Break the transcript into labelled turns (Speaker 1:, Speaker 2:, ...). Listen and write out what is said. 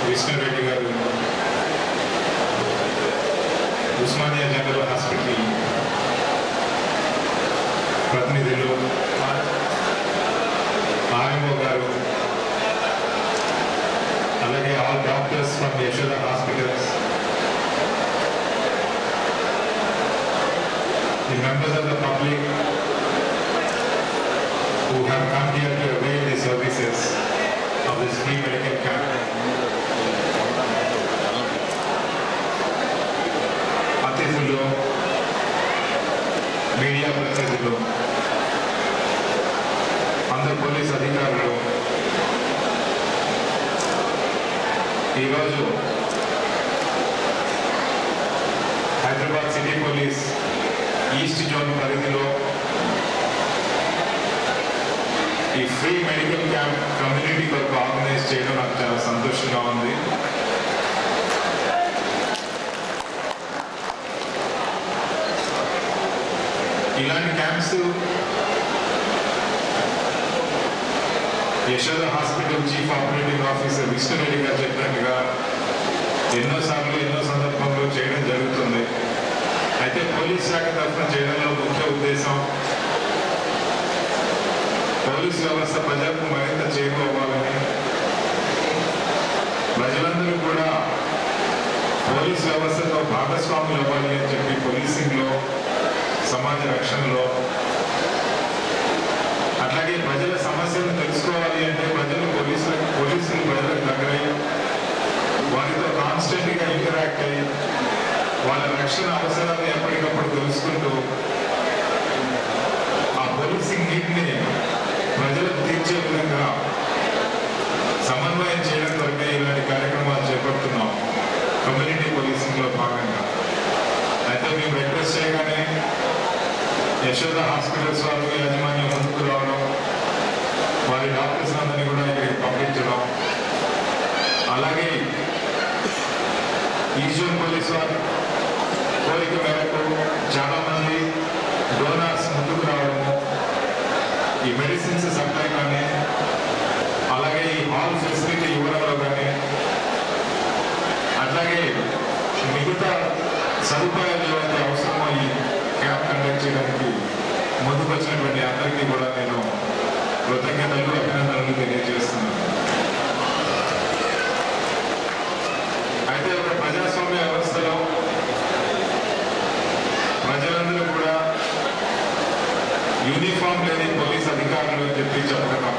Speaker 1: విష్ణురెడ్డి గారు, Osmania general hospital ప్రతినిధులు, RMO గారు, అలాగే all doctors from Yashoda hospitals, the members of the public who have come here to avail the services of this free medical camp. అతిథులు, media ప్రతినిధులు, అందరు police అధికారులు, ఈరోజు Hyderabad city police east zone పరిధిలో ఈ ఫ్రీ మెడికల్ క్యాంప్ కమ్యూనిటీ కొరకు organise చేయడం నాకు చాలా సంతోషంగా ఉంది. ఇలాంటి camps Yashoda hospital chief operating officer Vishnu Reddy గారు చెప్పినట్టుగా ఎన్నోసార్లు ఎన్నో సందర్భంలో చేయడం జరుగుతుంది. అయితే పోలీస్ శాఖ తరఫున చేయడంలో ముఖ్య ఉద్దేశం పోలీస్ వ్యవస్థ ప్రజలకు మరింత చేరుకోవాలని, ప్రజలందరూ కూడా పోలీస్ వ్యవస్థతో భాగస్వాములు అవ్వాలి అని చెప్పి పోలీసింగ్లో, సమాజ రక్షణలో, అట్లాగే ప్రజల సమస్యలను తెలుసుకోవాలి అంటే పోలీసులు ప్రజలకు దగ్గరై వారితో కాన్స్టెంట్గా ఇంటరాక్ట్ అయ్యి వాళ్ళ రక్షణ అవసరాలను ఎప్పటికప్పుడు తెలుసుకుంటూ ఆ పోలీసింగ్ నీడ్ని ప్రజలకు తీర్చే విధంగా సమన్వయం చేయడం కొరకే ఇలాంటి కార్యక్రమాలు చేపడుతున్నాం కమ్యూనిటీ పోలీసింగ్లో భాగంగా. అయితే మేము రిక్వెస్ట్ చేయగానే యశోద హాస్పిటల్స్ వారు యాజమాన్యం ముందుకు రావడం, వారి డాక్టర్స్ అందరినీ కూడా ఇక్కడికి పంపించడం, అలాగే ఈస్ట్ జోన్ పోలీస్ వారు కోరిక మేరకు చాలామంది డోనర్స్ ముందుకు రావడము, ఈ మెడిసిన్స్ సప్లై కానీ, అలాగే ఈ హాల్ ఫెసిలిటీ ఇవ్వడంలో కానీ, అట్లాగే మిగతా సదుపాయాలు ఏవైతే అవసరమో ఈ క్యాంప్ కండక్ట్ చేయడానికి ముందుకు వచ్చినటువంటి అందరికీ కూడా నేను కృతజ్ఞతలు, అభినందనలు తెలియజేస్తున్నాను. అయితే ఒక ప్రజాస్వామ్య వ్యవస్థలో ప్రజలందరూ కూడా యూనిఫామ్ లేని పోలీస్ అధికారులు అని చెప్పి చెప్పడం